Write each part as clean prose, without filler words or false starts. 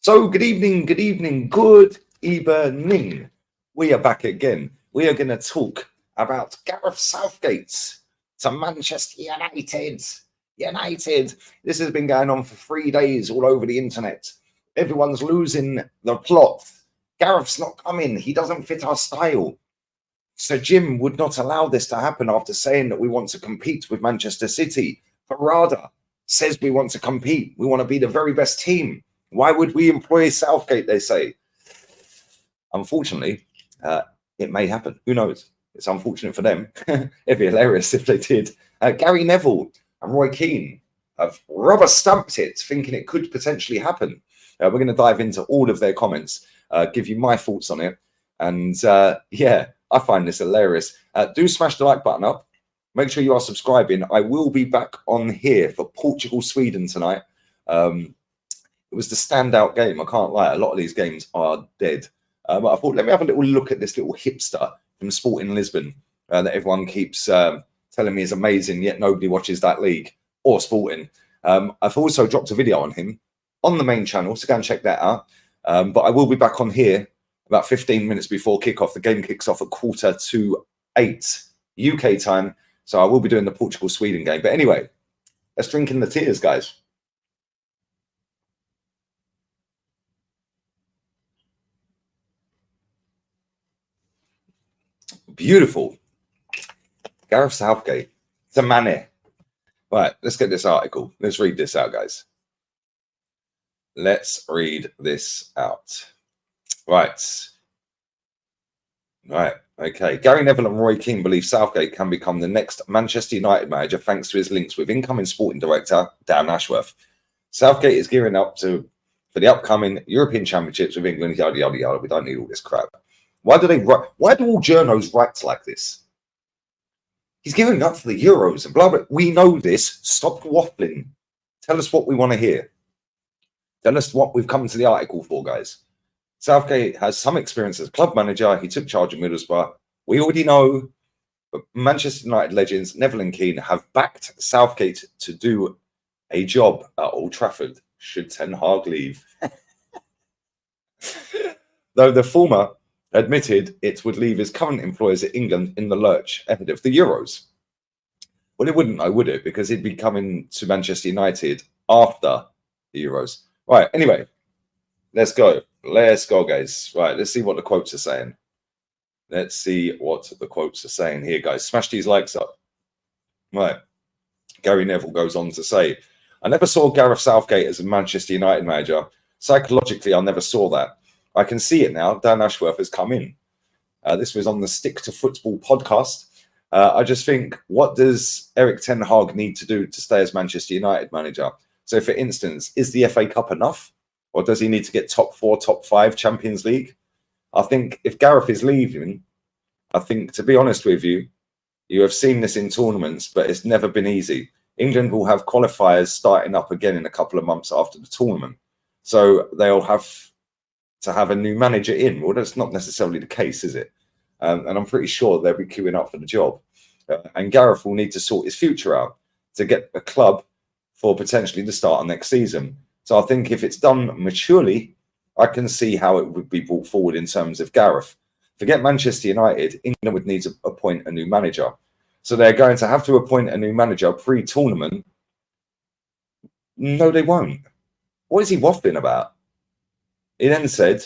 So, good evening, good evening. We are back again. We are going to talk about Gareth Southgate to Manchester United. This has been going on for 3 days all over the internet. Everyone's losing the plot. Gareth's not coming. He doesn't fit our style. Sir Jim would not allow this to happen after saying that we want to compete with Manchester City. Parada says we want to compete. We want to be the very best team. Why would we employ Southgate, they say? Unfortunately, it may happen. Who knows? It's unfortunate for them. It'd be hilarious if they did. Gary Neville and Roy Keane have rubber stamped it, thinking it could potentially happen. We're going to dive into all of their comments, give you my thoughts on it. And yeah, I find this hilarious. Do smash the like button up. Make sure you are subscribing. I will be back on here for Portugal-Sweden tonight. It was the standout game. I can't lie. A lot of these games are dead. But I thought, let me have a little look at this little hipster from Sporting Lisbon that everyone keeps telling me is amazing, yet nobody watches that league or Sporting. I've also dropped a video on him on the main channel, so go and check that out. But I will be back on here about 15 minutes before kickoff. The game kicks off at 7:45 UK time. So I will be doing the Portugal-Sweden game. But anyway, let's drink in the tears, guys. Beautiful. Gareth Southgate. It's a Mane. Right, let's get this article. Let's read this out, guys. Let's read this out. Right. Okay. Gary Neville and Roy Keane believe Southgate can become the next Manchester United manager thanks to his links with incoming sporting director Dan Ashworth. Southgate is gearing up for the upcoming European Championships with England, yada, yada, yada. We don't need all this crap. Why do all journos write like this? He's gearing up for the Euros and blah, blah. We know this. Stop waffling. Tell us what we want to hear. Tell us what we've come to the article for, guys. Southgate has some experience as club manager. He took charge of Middlesbrough. We already know, but Manchester United legends Neville and Keane have backed Southgate to do a job at Old Trafford should Ten Hag leave. Though the former admitted it would leave his current employers at England in the lurch ahead of the Euros. Well, it wouldn't, would it? Because he'd be coming to Manchester United after the Euros. Right, anyway, let's go. Let's go, guys. Right, let's see what the quotes are saying. Let's see what the quotes are saying here, guys. Smash these likes up. Right. Gary Neville goes on to say, I never saw Gareth Southgate as a Manchester United manager. Psychologically, I never saw that. I can see it now. Dan Ashworth has come in. This was on the Stick to Football podcast. I just think, what does Erik Ten Hag need to do to stay as Manchester United manager? So, for instance, is the FA Cup enough? Or does he need to get top 4, top 5 Champions League? I think if Gareth is leaving, I think, to be honest with you, you have seen this in tournaments, but it's never been easy. England will have qualifiers starting up again in a couple of months after the tournament. So they'll have to have a new manager in. Well, that's not necessarily the case, is it? And I'm pretty sure they'll be queuing up for the job. And Gareth will need to sort his future out to get a club for potentially the start of next season. So I think if it's done maturely, I can see how it would be brought forward in terms of Gareth. Forget Manchester United, England would need to appoint a new manager. So they're going to have to appoint a new manager pre-tournament. No, they won't. What is he waffling about? He then said,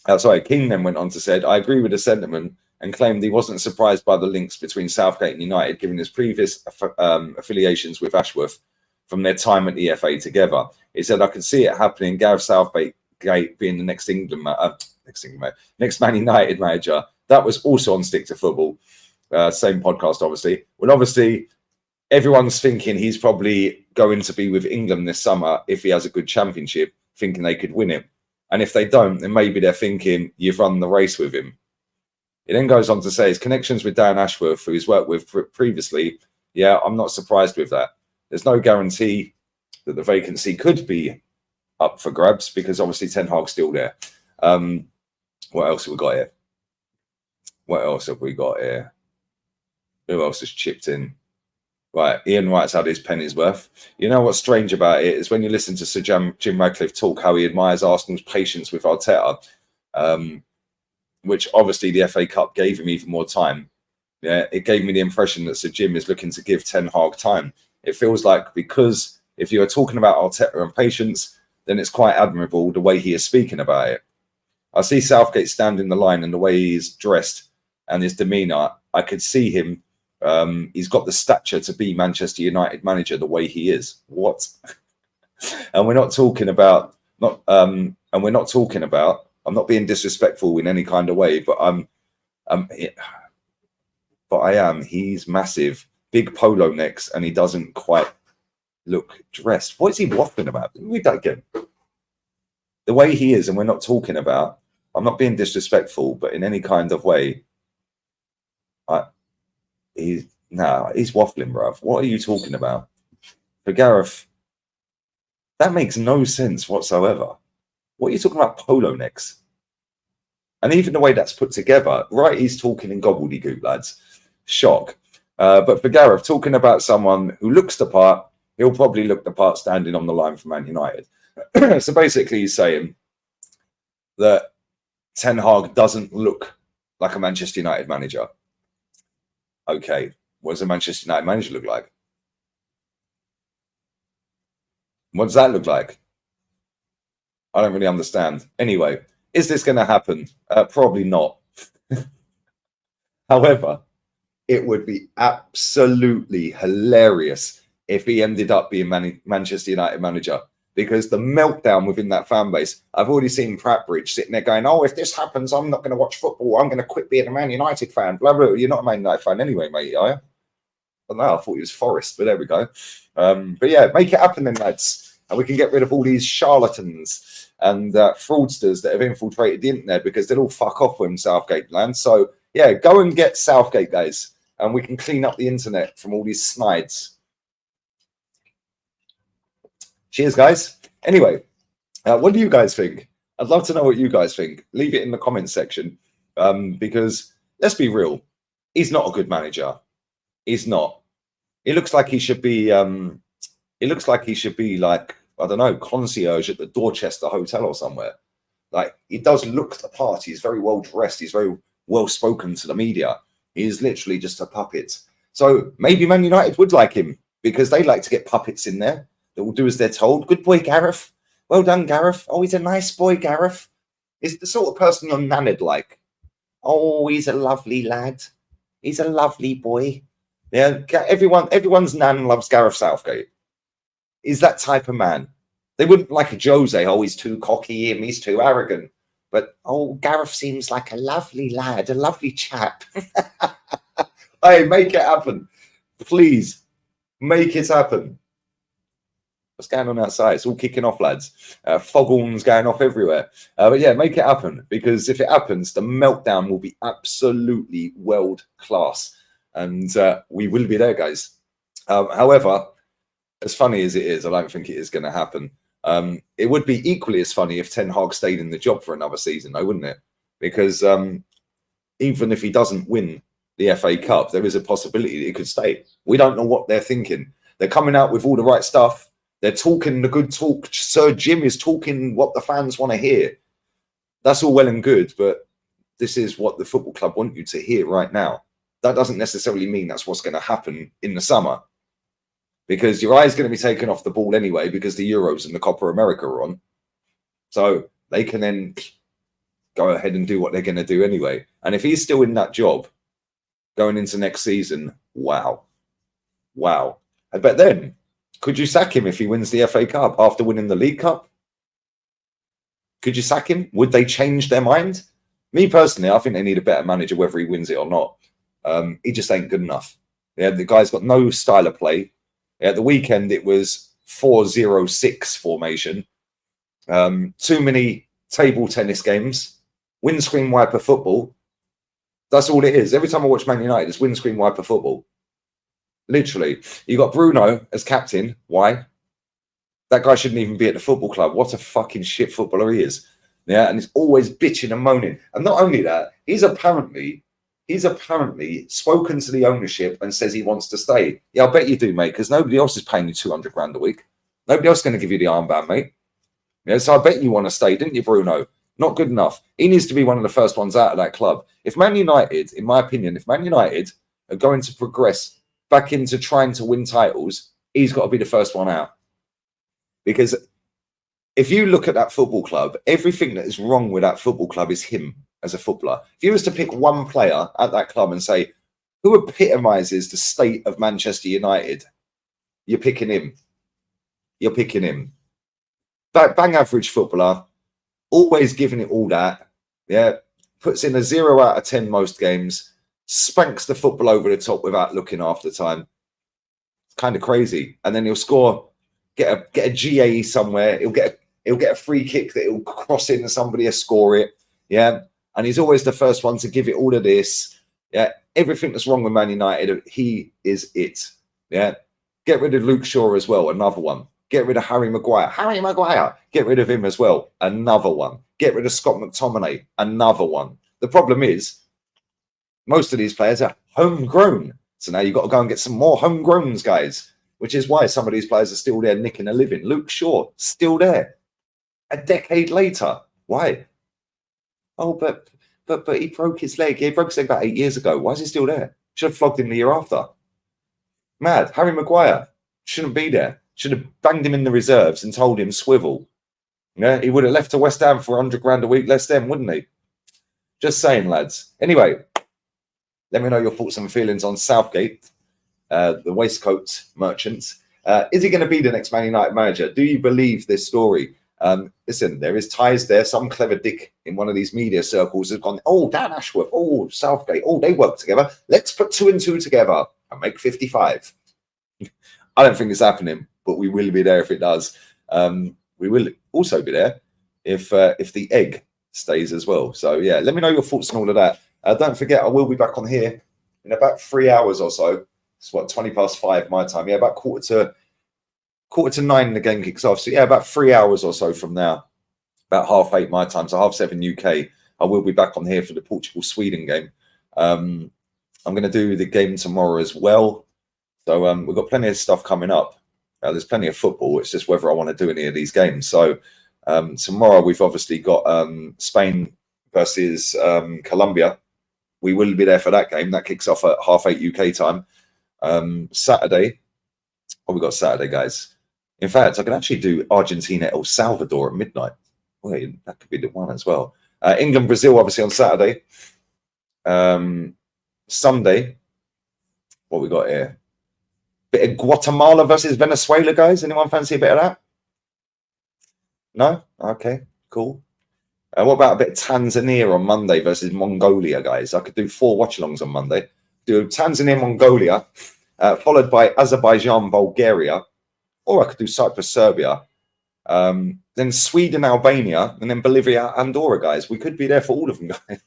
Keane then went on to say, I agree with the sentiment and claimed he wasn't surprised by the links between Southgate and United, given his previous affiliations with Ashworth from their time at the FA together. He said, I could see it happening. Gareth Southgate being the next Man United manager. That was also on Stick to Football. Same podcast, obviously. Well, obviously, everyone's thinking he's probably going to be with England this summer if he has a good championship, thinking they could win it. And if they don't, then maybe they're thinking you've run the race with him. He then goes on to say his connections with Dan Ashworth, who he's worked with previously. Yeah, I'm not surprised with that. There's no guarantee that the vacancy could be up for grabs because obviously Ten Hag's still there. What else have we got here? Who else has chipped in? Right, Ian writes out his penny's worth. You know what's strange about it is when you listen to Sir Jim Radcliffe talk how he admires Arsenal's patience with Arteta, which obviously the FA Cup gave him even more time. Yeah, it gave me the impression that Sir Jim is looking to give Ten Hag time. It feels like, because if you are talking about Arteta and patience, then it's quite admirable the way he is speaking about it. I see Southgate standing the line and the way he's dressed and his demeanour. I could see him. He's got the stature to be Manchester United manager the way he is. What? And we're not talking about I'm not being disrespectful in any kind of way, but I am. He's massive, big polo necks, and he doesn't quite look dressed. What is he waffling about? Read that again. The way he is, and we're not talking about. I'm not being disrespectful, but in any kind of way, he's waffling, bruv. What are you talking about? For Gareth, that makes no sense whatsoever. What are you talking about, polo necks? And even the way that's put together, right? He's talking in gobbledygook, lads. Shock. But for Gareth, talking about someone who looks the part, he'll probably look the part standing on the line for Man United. So basically, he's saying that Ten Hag doesn't look like a Manchester United manager. Okay, what does a Manchester United manager look like? What does that look like? I don't really understand. Anyway, is this going to happen? Probably not. However, it would be absolutely hilarious if he ended up being Manchester United manager, because the meltdown within that fan base. I've already seen Pratt Bridge sitting there going, "Oh, if this happens, I'm not going to watch football. I'm going to quit being a Man United fan." Blah, blah. You're not a Man United fan anyway, mate, are you? Well, no, I thought he was Forest, but there we go. But yeah, make it happen then, lads. And we can get rid of all these charlatans and fraudsters that have infiltrated the internet, because they'll all fuck off when Southgate lands. So yeah, go and get Southgate, guys. And we can clean up the internet from all these snides. Cheers, guys. Anyway, what do you guys think? I'd love to know what you guys think. Leave it in the comments section, because let's be real, he's not a good manager. He's not. He looks like he should be. He looks like he should be like, I don't know, concierge at the Dorchester Hotel or somewhere. Like, he does look the part. He's very well dressed. He's very well spoken to the media. He's literally just a puppet. So maybe Man United would like him, because they like to get puppets in there that will do as they're told. Good boy, Gareth. Well done, Gareth. Oh, he's a nice boy, Gareth. He's the sort of person you're nannered like. Oh, he's a lovely lad. He's a lovely boy. Yeah, everyone's nan loves Gareth Southgate. He's that type of man. They wouldn't like a Jose. Oh, he's too cocky and he's too arrogant. But, oh, Gareth seems like a lovely lad, a lovely chap. Hey, make it happen. Please, make it happen. What's going on outside? It's all kicking off, lads. Foghorns going off everywhere. But yeah, make it happen, because if it happens, the meltdown will be absolutely world class. And we will be there, guys. However, as funny as it is, I don't think it is going to happen. It would be equally as funny if Ten Hag stayed in the job for another season, though, wouldn't it? Because even if he doesn't win the FA Cup, there is a possibility that he could stay. We don't know what they're thinking. They're coming out with all the right stuff. They're talking the good talk. Sir Jim is talking what the fans want to hear. That's all well and good, but this is what the football club want you to hear right now. That doesn't necessarily mean that's what's going to happen in the summer, because your eye's going to be taken off the ball anyway, because the Euros and the Copa America are on. So they can then go ahead and do what they're going to do anyway. And if he's still in that job going into next season, wow. Wow. But then, could you sack him if he wins the FA Cup after winning the League Cup? Could you sack him? Would they change their mind? Me personally, I think they need a better manager whether he wins it or not. He just ain't good enough. Yeah, the guy's got no style of play. At the weekend, it was 4-0-6 formation. Too many table tennis games. Windscreen wiper football. That's all it is. Every time I watch Man United, it's windscreen wiper football. Literally. You got Bruno as captain. Why? That guy shouldn't even be at the football club. What a fucking shit footballer he is. Yeah, and he's always bitching and moaning. And not only that, he's apparently he's apparently spoken to the ownership and says he wants to stay. Yeah, I bet you do, mate, because nobody else is paying you 200 grand a week. Nobody else is going to give you the armband, mate. Yeah, so I bet you want to stay, didn't you, Bruno? Not good enough. He needs to be one of the first ones out of that club. If Man United, in my opinion, if Man United are going to progress back into trying to win titles, he's got to be the first one out. Because if you look at that football club, everything that is wrong with that football club is him as a footballer. If you was to pick one player at that club and say, who epitomizes the state of Manchester United, you're picking him. You're picking him. Bang average footballer, always giving it all that. Yeah, puts in a 0 out of 10 most games, spanks the football over the top without looking half the time. It's kind of crazy. And then he'll score, get a GAE somewhere. He'll get a free kick that he'll cross in and somebody will score it. Yeah, and he's always the first one to give it all of this. Yeah, everything that's wrong with Man United, he is it. Yeah, get rid of Luke Shaw as well, another one. Get rid of Harry Maguire. Harry Maguire. Get rid of him as well. Another one. Get rid of Scott McTominay. Another one. The problem is, most of these players are homegrown. So now you've got to go and get some more homegrowns, guys, which is why some of these players are still there nicking a living. Luke Shaw, still there. A decade later. Why? Oh, but he broke his leg. He broke his leg about 8 years ago. Why is he still there? Should have flogged him the year after. Mad. Harry Maguire shouldn't be there. Should have banged him in the reserves and told him swivel. Yeah, he would have left to West Ham for 100 grand a week less than, wouldn't he? Just saying, lads. Anyway, let me know your thoughts and feelings on Southgate, the waistcoat merchant. Is he going to be the next Man United manager? Do you believe this story? Listen, there is ties there. Some clever dick in one of these media circles has gone, oh, Dan Ashworth, oh, Southgate, oh, they work together. Let's put 2 and 2 together and make 55. I don't think it's happening, but we will be there if it does. We will also be there if the egg stays as well. So, yeah, let me know your thoughts on all of that. Don't forget, I will be back on here in about 3 hours or so. It's what, 5:20 my time. Yeah, about quarter to 9 the game kicks off. So, yeah, about 3 hours or so from now, about 8:30 my time, so 7:30 UK. I will be back on here for the Portugal-Sweden game. I'm going to do the game tomorrow as well. So we've got plenty of stuff coming up. There's plenty of football. It's just whether I want to do any of these games. So tomorrow we've obviously got Spain versus Colombia. We will be there for that game. That kicks off at 8:30 UK time. Saturday. What we got Saturday, guys? In fact, I can actually do Argentina, El Salvador at midnight. Wait, that could be the one as well. England, Brazil, obviously on Saturday. Sunday. What we got here? Bit of Guatemala versus Venezuela, guys. Anyone fancy a bit of that? No? Okay, cool. What about a bit of Tanzania on Monday versus Mongolia, guys? I could do 4 watch-alongs on Monday. Do Tanzania, Mongolia, followed by Azerbaijan, Bulgaria, or I could do Cyprus, Serbia, then Sweden, Albania, and then Bolivia, Andorra, guys. We could be there for all of them, guys.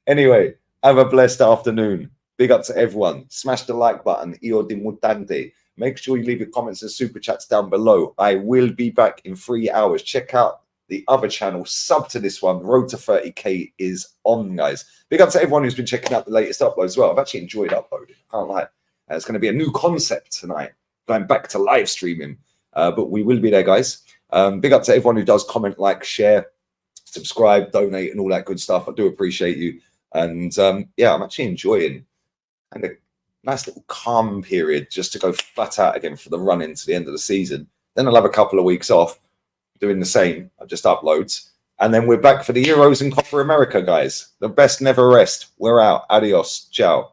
Anyway, have a blessed afternoon. Big up to everyone. Smash the like button. Io di mutante. Make sure you leave your comments and super chats down below. I will be back in 3 hours. Check out the other channel. Sub to this one. Road to 30k is on, guys. Big up to everyone who's been checking out the latest uploads as well. I've actually enjoyed uploading. I can't lie. It's going to be a new concept tonight. Going back to live streaming. But we will be there, guys. Big up to everyone who does comment, like, share, subscribe, donate, and all that good stuff. I do appreciate you. And yeah, I'm actually enjoying and a nice little calm period just to go flat out again for the run into the end of the season. Then I'll have a couple of weeks off doing the same. I just uploads. And then we're back for the Euros and Copa America, guys. The best never rest. We're out. Adios. Ciao.